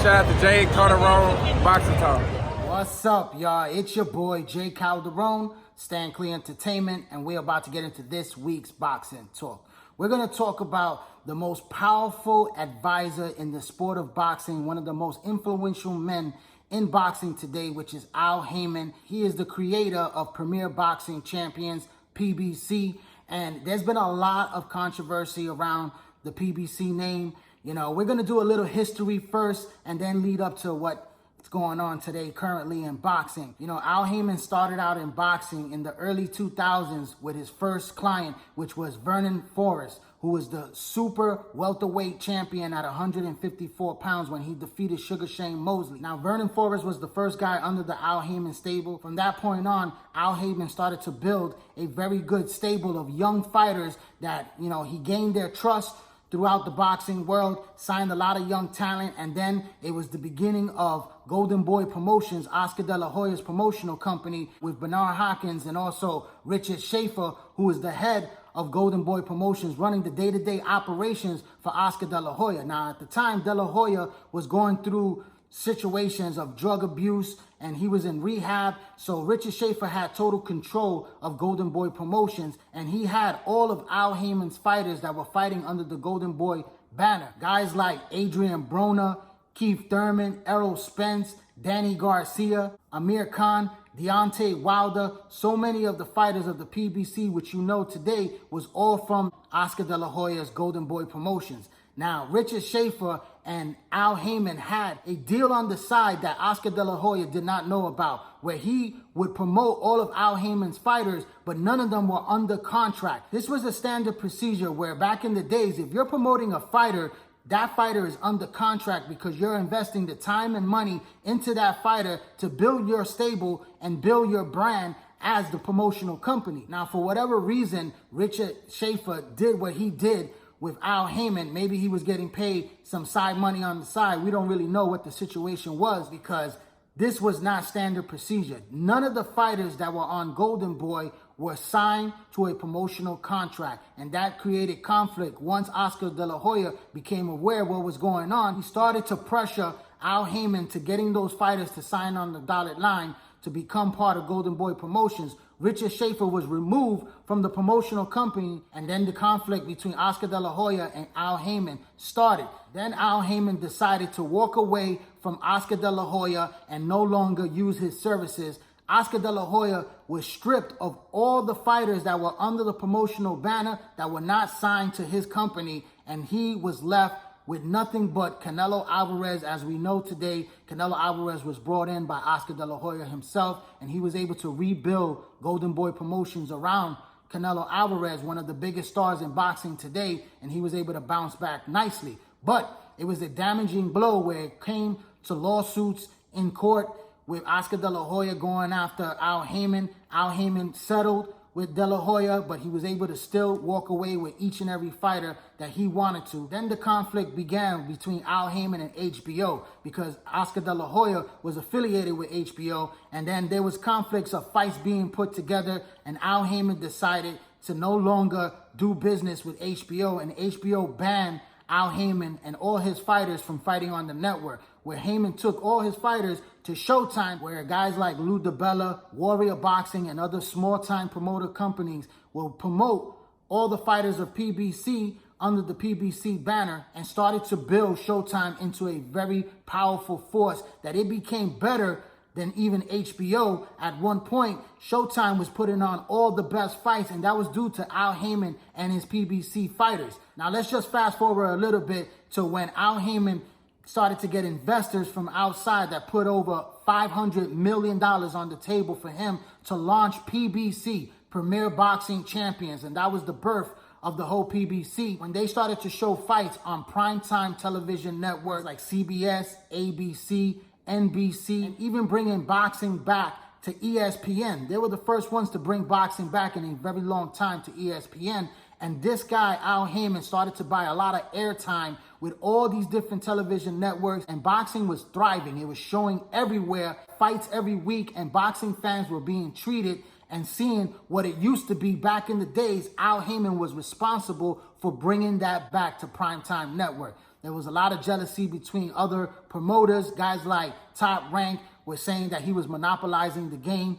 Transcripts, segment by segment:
Shout out to Jay Calderon, Boxing Talk. What's up, y'all? It's your boy, Jay Calderon, Stan Clear Entertainment, and we're about to get into this week's Boxing Talk. We're going to talk about the most powerful advisor in the sport of boxing, one of the most influential men in boxing today, which is Al Haymon. He is the creator of Premier Boxing Champions, PBC, and there's been a lot of controversy around the PBC name. You know, we're going to do a little history first and then lead up to what's going on today currently in boxing. You know, Al Haymon started out in boxing in the early 2000s with his first client, which was Vernon Forrest, who was the super welterweight champion at 154 pounds when he defeated Sugar Shane Mosley. Now, Vernon Forrest was the first guy under the Al Haymon stable. From that point on, Al Haymon started to build a very good stable of young fighters that, you know, he gained their trust throughout the boxing world, signed a lot of young talent, and then it was the beginning of Golden Boy Promotions, Oscar De La Hoya's promotional company, with Bernard Hopkins and also Richard Schaefer, who is the head of Golden Boy Promotions, running the day-to-day operations for Oscar De La Hoya. Now, at the time, De La Hoya was going through situations of drug abuse and he was in rehab, so Richard Schaefer had total control of Golden Boy Promotions, and he had all of Al Haymon's fighters that were fighting under the Golden Boy banner. Guys like Adrian Broner, Keith Thurman, Errol Spence, Danny Garcia, Amir Khan, Deontay Wilder. So many of the fighters of the PBC, which you know today, was all from Oscar De La Hoya's Golden Boy Promotions. Now, Richard Schaefer and Al Haymon had a deal on the side that Oscar De La Hoya did not know about, where he would promote all of Al Haymon's fighters, but none of them were under contract. This was a standard procedure where back in the days, if you're promoting a fighter, that fighter is under contract because you're investing the time and money into that fighter to build your stable and build your brand as the promotional company. Now, for whatever reason, Richard Schaefer did what he did with Al Haymon. Maybe he was getting paid some side money on the side. We don't really know what the situation was because this was not standard procedure. None of the fighters that were on Golden Boy were signed to a promotional contract, and that created conflict. Once Oscar De La Hoya became aware of what was going on, he started to pressure Al Haymon to getting those fighters to sign on the dotted line to become part of Golden Boy Promotions. Richard Schaefer was removed from the promotional company, and then the conflict between Oscar De La Hoya and Al Haymon started. Then Al Haymon decided to walk away from Oscar De La Hoya and no longer use his services. Oscar De La Hoya was stripped of all the fighters that were under the promotional banner that were not signed to his company, and he was left with nothing but Canelo Alvarez. As we know today, Canelo Alvarez was brought in by Oscar De La Hoya himself, and he was able to rebuild Golden Boy Promotions around Canelo Alvarez, one of the biggest stars in boxing today, and he was able to bounce back nicely. But it was a damaging blow where it came to lawsuits in court with Oscar De La Hoya going after Al Haymon. Al Haymon settled with De La Hoya, but he was able to still walk away with each and every fighter that he wanted to. Then the conflict began between Al Haymon and HBO because Oscar De La Hoya was affiliated with HBO, and then there was conflicts of fights being put together, and Al Haymon decided to no longer do business with HBO, and HBO banned Al Haymon and all his fighters from fighting on the network, where Haymon took all his fighters to Showtime, where guys like Lou DiBella, Warrior Boxing, and other small-time promoter companies will promote all the fighters of PBC under the PBC banner, and started to build Showtime into a very powerful force that it became better than even HBO. At one point, Showtime was putting on all the best fights, and that was due to Al Haymon and his PBC fighters. Now, let's just fast forward a little bit to when Al Haymon started to get investors from outside that put over $500 million on the table for him to launch PBC, Premier Boxing Champions, and that was the birth of the whole PBC. When they started to show fights on primetime television networks like CBS, ABC, NBC, and even bringing boxing back to ESPN. They were the first ones to bring boxing back in a very long time to ESPN. And this guy, Al Haymon, started to buy a lot of airtime with all these different television networks, and boxing was thriving. It was showing everywhere, fights every week, and boxing fans were being treated and seeing what it used to be back in the days. Al Haymon was responsible for bringing that back to primetime network. There was a lot of jealousy between other promoters. Guys like Top Rank were saying that he was monopolizing the game,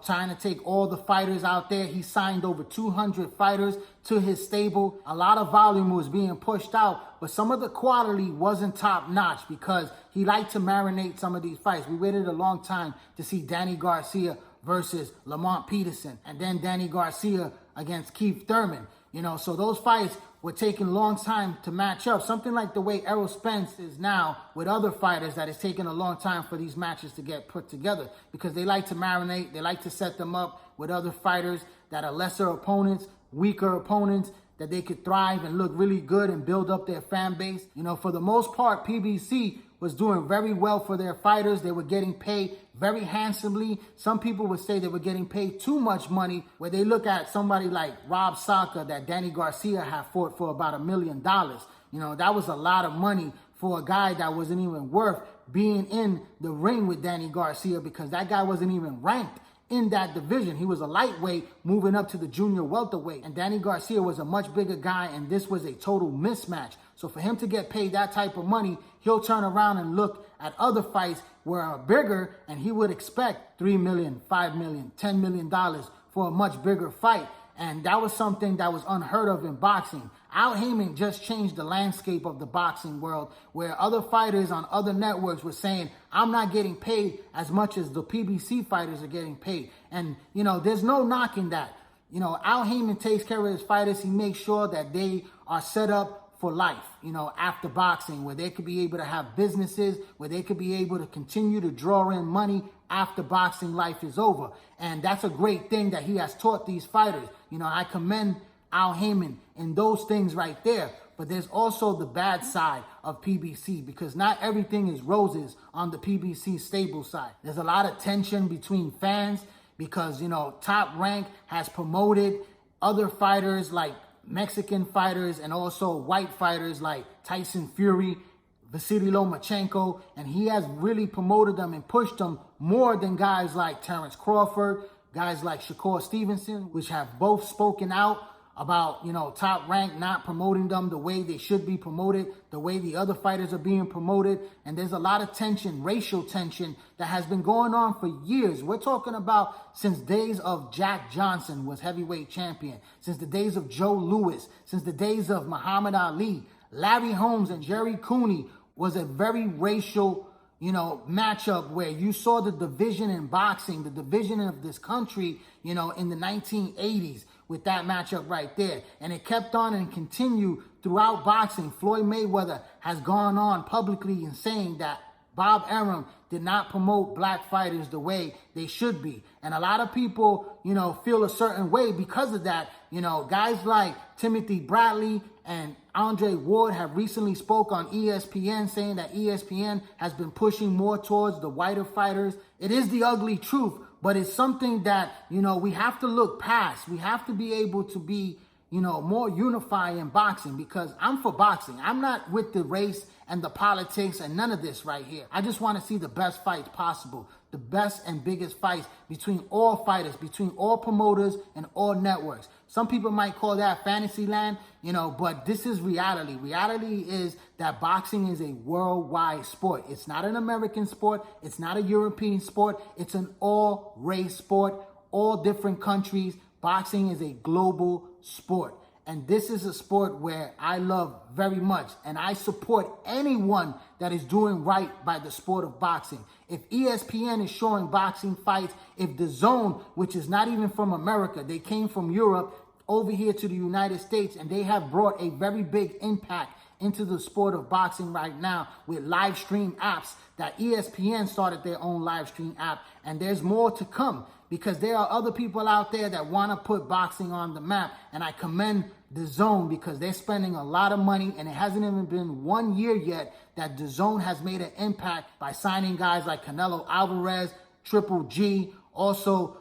trying to take all the fighters out there. He signed over 200 fighters to his stable. A lot of volume was being pushed out, but some of the quality wasn't top notch because he liked to marinate some of these fights. We waited a long time to see Danny Garcia versus Lamont Peterson, and then Danny Garcia against Keith Thurman. So those fights were taking a long time to match up. Something like the way Errol Spence is now with other fighters, that it's taking a long time for these matches to get put together because they like to marinate. They like to set them up with other fighters that are lesser opponents, weaker opponents, that they could thrive and look really good and build up their fan base. For the most part, PBC was doing very well for their fighters. They were getting paid very handsomely. Some people would say they were getting paid too much money, where they look at somebody like Rob Saka that Danny Garcia had fought for about $1 million. That was a lot of money for a guy that wasn't even worth being in the ring with Danny Garcia because that guy wasn't even ranked in that division. He was a lightweight moving up to the junior welterweight, and Danny Garcia was a much bigger guy, and this was a total mismatch. So for him to get paid that type of money, he'll turn around and look at other fights where are bigger, and he would expect $3 million, $5 million, $10 million for a much bigger fight. And that was something that was unheard of in boxing. Al Haymon just changed the landscape of the boxing world, where other fighters on other networks were saying, I'm not getting paid as much as the PBC fighters are getting paid. And, there's no knocking that. Al Haymon takes care of his fighters. He makes sure that they are set up for life, after boxing, where they could be able to have businesses, where they could be able to continue to draw in money after boxing life is over. And that's a great thing that he has taught these fighters. I commend Al Haymon in those things right there. But there's also the bad side of PBC because not everything is roses on the PBC stable side. There's a lot of tension between fans because, Top Rank has promoted other fighters like Mexican fighters and also white fighters like Tyson Fury, Vasily Lomachenko, and he has really promoted them and pushed them more than guys like Terrence Crawford, guys like Shakur Stevenson, which have both spoken out about, Top Rank not promoting them the way they should be promoted, the way the other fighters are being promoted. And there's a lot of tension, racial tension, that has been going on for years. We're talking about since days of Jack Johnson was heavyweight champion, since the days of Joe Louis, since the days of Muhammad Ali. Larry Holmes and Jerry Cooney was a very racial matchup where you saw the division in boxing, the division of this country, in the 1980s with that matchup right there. And it kept on and continued throughout boxing. Floyd Mayweather has gone on publicly and saying that Bob Arum did not promote black fighters the way they should be. And a lot of people, feel a certain way because of that. Guys like Timothy Bradley and Andre Ward have recently spoke on ESPN saying that ESPN has been pushing more towards the whiter fighters. It is the ugly truth, but it's something that, we have to look past. We have to be able to be, more unified in boxing because I'm for boxing. I'm not with the race and the politics and none of this right here. I just want to see the best fights possible, the best and biggest fights between all fighters, between all promoters and all networks. Some people might call that fantasy land, but this is reality. Reality is that boxing is a worldwide sport. It's not an American sport. It's not a European sport. It's an all-race sport, all different countries. Boxing is a global sport. And this is a sport where I love very much. And I support anyone that is doing right by the sport of boxing. If ESPN is showing boxing fights, if DAZN, which is not even from America, they came from Europe over here to the United States, and they have brought a very big impact into the sport of boxing right now with live stream apps, that ESPN started their own live stream app. And there's more to come because there are other people out there that want to put boxing on the map. And I commend DAZN because they're spending a lot of money, and it hasn't even been 1 year yet that DAZN has made an impact by signing guys like Canelo Alvarez, Triple G, also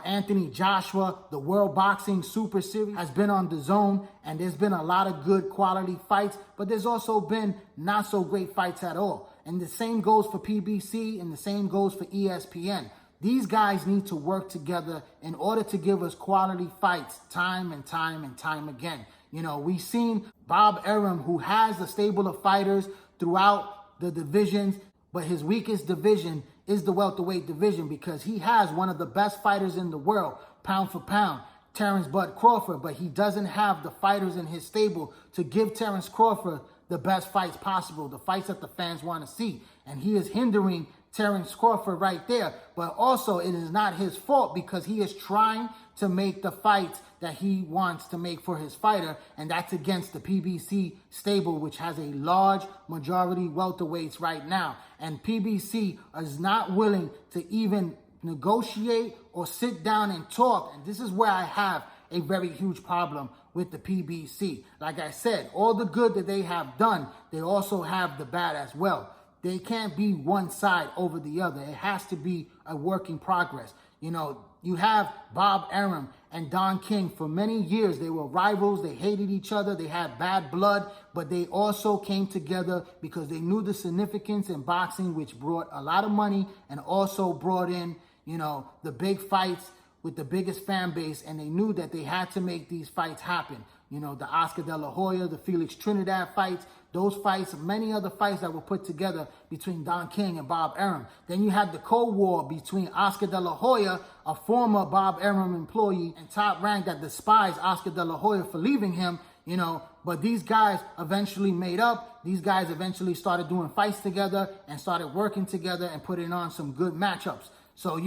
Anthony Joshua. The World Boxing Super Series has been on DAZN, and there's been a lot of good quality fights, but there's also been not so great fights at all. And the same goes for PBC, and the same goes for ESPN. These guys need to work together in order to give us quality fights time and time and time again. We've seen Bob Arum, who has a stable of fighters throughout the divisions, but his weakest division is the welterweight division because he has one of the best fighters in the world, pound for pound, Terrence Bud Crawford, but he doesn't have the fighters in his stable to give Terrence Crawford the best fights possible, the fights that the fans want to see. And he is hindering Terrence Crawford right there. But also, it is not his fault because he is trying to make the fights that he wants to make for his fighter, and that's against the PBC stable, which has a large majority welterweights right now. And PBC is not willing to even negotiate or sit down and talk. And this is where I have a very huge problem with the PBC. Like I said, all the good that they have done, they also have the bad as well. They can't be one side over the other. It has to be a work in progress. You have Bob Arum and Don King. For many years, they were rivals. They hated each other. They had bad blood, but they also came together because they knew the significance in boxing, which brought a lot of money and also brought in, the big fights with the biggest fan base, and they knew that they had to make these fights happen. The Oscar De La Hoya, the Felix Trinidad fights, those fights, many other fights that were put together between Don King and Bob Arum. Then you had the Cold War between Oscar De La Hoya, a former Bob Arum employee, and Top Rank that despised Oscar De La Hoya for leaving him, but these guys eventually made up. These guys eventually started doing fights together and started working together and putting on some good matchups. So,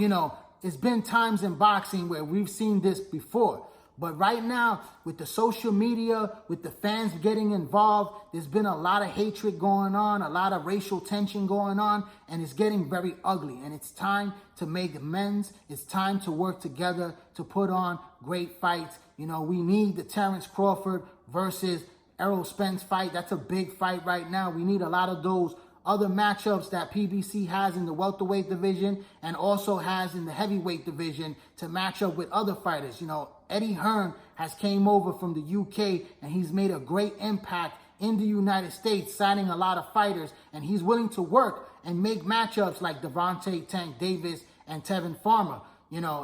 it's been times in boxing where we've seen this before. But right now, with the social media, with the fans getting involved, there's been a lot of hatred going on, a lot of racial tension going on, and it's getting very ugly. And it's time to make amends. It's time to work together to put on great fights. We need the Terrence Crawford versus Errol Spence fight. That's a big fight right now. We need a lot of those other matchups that PBC has in the welterweight division and also has in the heavyweight division to match up with other fighters. Eddie Hearn has came over from the UK and he's made a great impact in the United States, signing a lot of fighters, and he's willing to work and make matchups like Devontae Tank Davis and Tevin Farmer.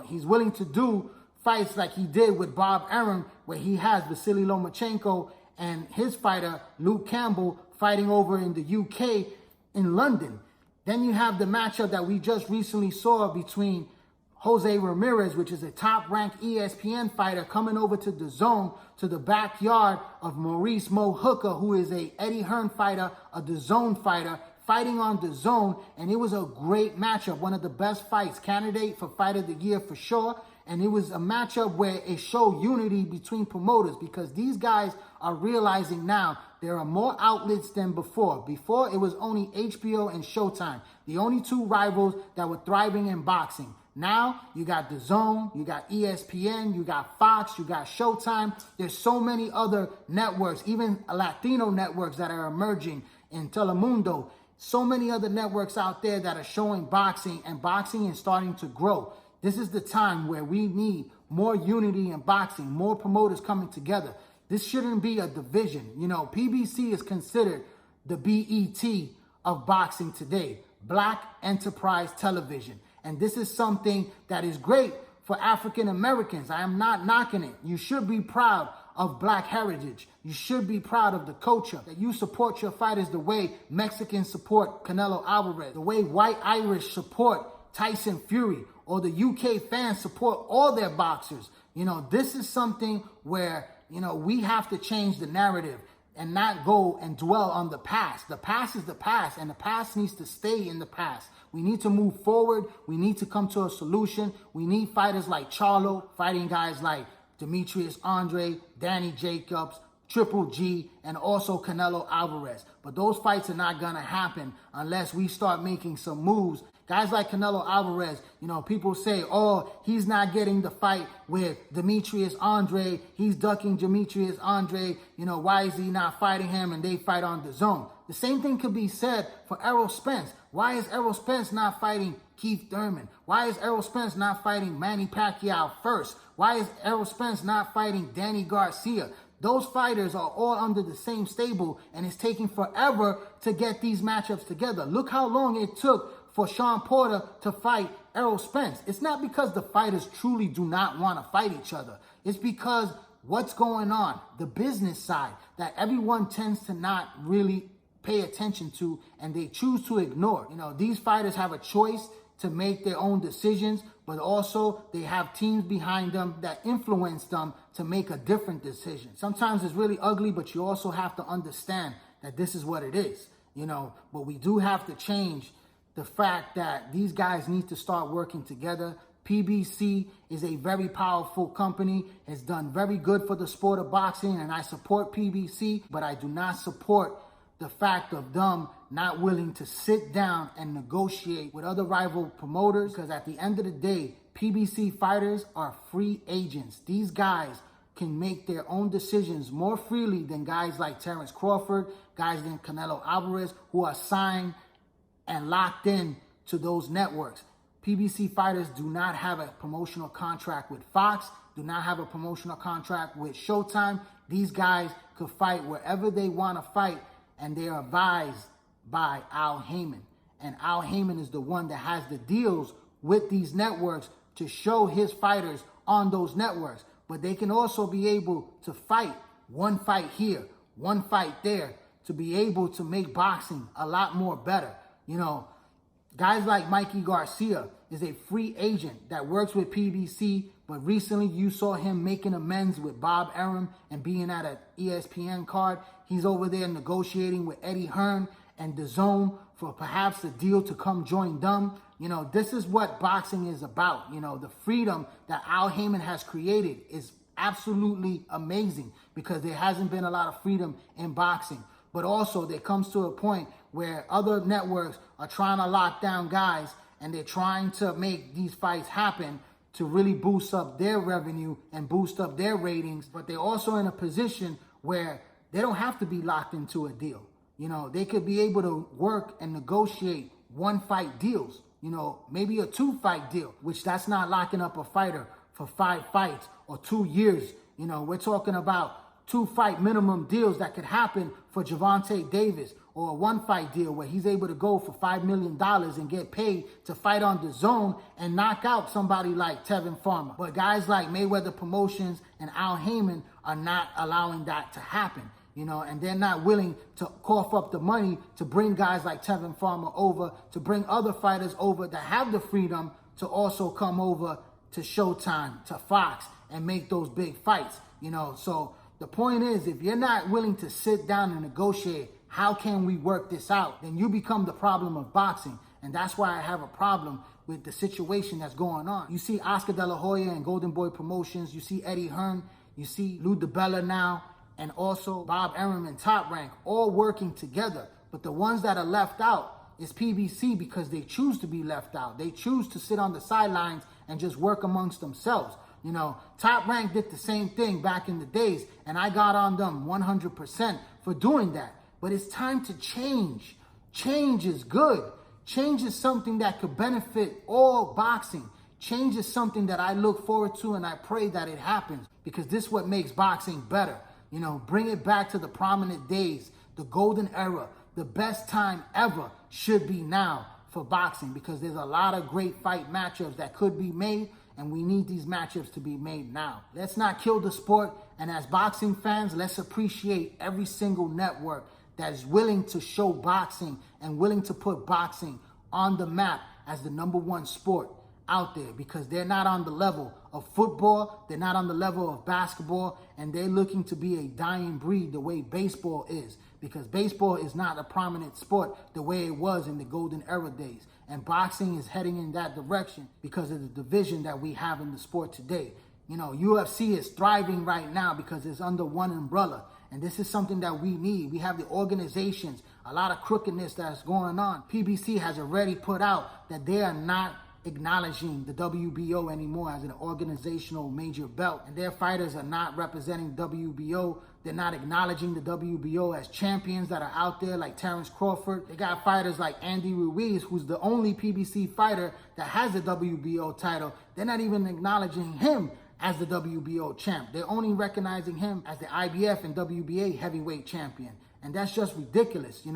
He's willing to do fights like he did with Bob Arum, where he has Vasily Lomachenko and his fighter, Luke Campbell, fighting over in the UK in London. Then you have the matchup that we just recently saw between Jose Ramirez, which is a top-ranked ESPN fighter, coming over to DAZN, to the backyard of Maurice Mo Hooker, who is a Eddie Hearn fighter, a DAZN fighter, fighting on DAZN, and it was a great matchup, one of the best fights, candidate for Fight of the Year for sure. And it was a matchup where it showed unity between promoters because these guys are realizing now there are more outlets than before. Before, it was only HBO and Showtime, the only two rivals that were thriving in boxing. Now, you got DAZN, you got ESPN, you got Fox, you got Showtime. There's so many other networks, even Latino networks that are emerging in Telemundo. So many other networks out there that are showing boxing, and boxing is starting to grow. This is the time where we need more unity in boxing, more promoters coming together. This shouldn't be a division. PBC is considered the BET of boxing today, Black Enterprise Television. And this is something that is great for African Americans. I am not knocking it. You should be proud of Black heritage. You should be proud of the culture, that you support your fighters the way Mexicans support Canelo Alvarez, the way white Irish support Tyson Fury, or the UK fans support all their boxers. This is something where, we have to change the narrative and not go and dwell on the past. The past is the past, and the past needs to stay in the past. We need to move forward. We need to come to a solution. We need fighters like Charlo fighting guys like Demetrius Andre, Danny Jacobs, Triple G, and also Canelo Alvarez. But those fights are not going to happen unless we start making some moves. Guys like Canelo Alvarez, people say, oh, he's not getting the fight with Demetrius Andre. He's ducking Demetrius Andre. Why is he not fighting him and they fight on DAZN? The same thing could be said for Errol Spence. Why is Errol Spence not fighting Keith Thurman? Why is Errol Spence not fighting Manny Pacquiao first? Why is Errol Spence not fighting Danny Garcia? Those fighters are all under the same stable, and it's taking forever to get these matchups together. Look how long it took for Sean Porter to fight Errol Spence. It's not because the fighters truly do not want to fight each other. It's because what's going on, the business side that everyone tends to not really pay attention to and they choose to ignore. These fighters have a choice to make their own decisions, but also they have teams behind them that influence them to make a different decision. Sometimes it's really ugly, but you also have to understand that this is what it is, but we do have to change the fact that these guys need to start working together. PBC is a very powerful company. It's done very good for the sport of boxing, and I support PBC, but I do not support the fact of them not willing to sit down and negotiate with other rival promoters, because at the end of the day, PBC fighters are free agents. These guys can make their own decisions more freely than guys like Terrence Crawford, guys like Canelo Alvarez, who are signed and locked in to those networks. PBC fighters do not have a promotional contract with Fox, do not have a promotional contract with Showtime. These guys could fight wherever they want to fight, and they are advised by Al Haymon. And Al Haymon is the one that has the deals with these networks to show his fighters on those networks. But they can also be able to fight one fight here, one fight there, to be able to make boxing a lot more better. Guys like Mikey Garcia is a free agent that works with PBC, but recently you saw him making amends with Bob Arum and being at an ESPN card. He's over there negotiating with Eddie Hearn and DAZN for perhaps a deal to come join them. This is what boxing is about. The freedom that Al Haymon has created is absolutely amazing, because there hasn't been a lot of freedom in boxing. But also there comes to a point where other networks are trying to lock down guys, and they're trying to make these fights happen to really boost up their revenue and boost up their ratings. But they're also in a position where they don't have to be locked into a deal. They could be able to work and negotiate one-fight deals, maybe a 2-fight deal, which that's not locking up a fighter for 5 fights or 2 years. We're talking about 2-fight minimum deals that could happen for Gervonta Davis, or a 1-fight deal where he's able to go for $5 million and get paid to fight on DAZN and knock out somebody like Tevin Farmer. But guys like Mayweather Promotions and Al Haymon are not allowing that to happen, and they're not willing to cough up the money to bring guys like Tevin Farmer over, to bring other fighters over that have the freedom to also come over to Showtime, to Fox, and make those big fights, So the point is, if you're not willing to sit down and negotiate, how can we work this out? Then you become the problem of boxing. And that's why I have a problem with the situation that's going on. You see Oscar De La Hoya and Golden Boy Promotions. You see Eddie Hearn. You see Lou DiBella now. And also Bob Arum and Top Rank, all working together. But the ones that are left out is PBC, because they choose to be left out. They choose to sit on the sidelines and just work amongst themselves. Top Rank did the same thing back in the days, and I got on them 100% for doing that. But it's time to change. Change is good. Change is something that could benefit all boxing. Change is something that I look forward to, and I pray that it happens, because this is what makes boxing better. Bring it back to the prominent days, the golden era. The best time ever should be now for boxing, because there's a lot of great fight matchups that could be made, and we need these matchups to be made now. Let's not kill the sport, and as boxing fans, let's appreciate every single network that is willing to show boxing and willing to put boxing on the map as the #1 sport out there, because they're not on the level of football, they're not on the level of basketball, and they're looking to be a dying breed the way baseball is, because baseball is not a prominent sport the way it was in the golden era days. And boxing is heading in that direction because of the division that we have in the sport today. UFC is thriving right now because it's under one umbrella. And this is something that we need. We have the organizations, a lot of crookedness that's going on. PBC has already put out that they are not acknowledging the WBO anymore as an organizational major belt. And their fighters are not representing WBO. They're not acknowledging the WBO as champions that are out there, like Terrence Crawford. They got fighters like Andy Ruiz, who's the only PBC fighter that has the WBO title. They're not even acknowledging him as the WBO champ. They're only recognizing him as the IBF and WBA heavyweight champion. And that's just ridiculous,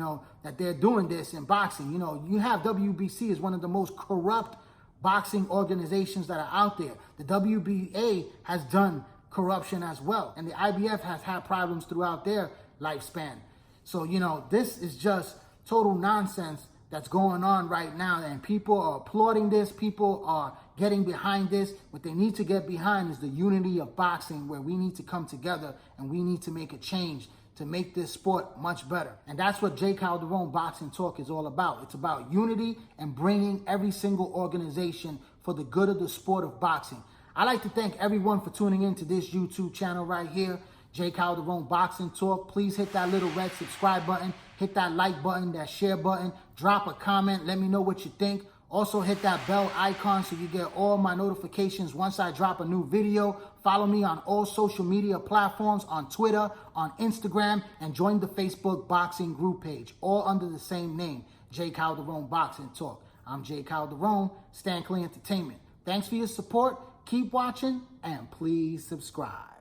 that they're doing this in boxing. You have WBC as one of the most corrupt boxing organizations that are out there. The WBA has done corruption as well. And the IBF has had problems throughout their lifespan. So, you know, this is just total nonsense that's going on right now. And people are applauding this. People are getting behind this. What they need to get behind is the unity of boxing, where we need to come together and we need to make a change to make this sport much better. And that's what Jay Calderon Boxing Talk is all about. It's about unity and bringing every single organization for the good of the sport of boxing. I'd like to thank everyone for tuning in to this YouTube channel right here, Jay Calderon Boxing Talk. Please hit that little red subscribe button, hit that like button, that share button, drop a comment, let me know what you think. Also hit that bell icon so you get all my notifications once I drop a new video. Follow me on all social media platforms, on Twitter, on Instagram, and join the Facebook boxing group page, all under the same name, Jay Calderon Boxing Talk. I'm Jay Calderon, Stanley Entertainment. Thanks for your support. Keep watching and please subscribe.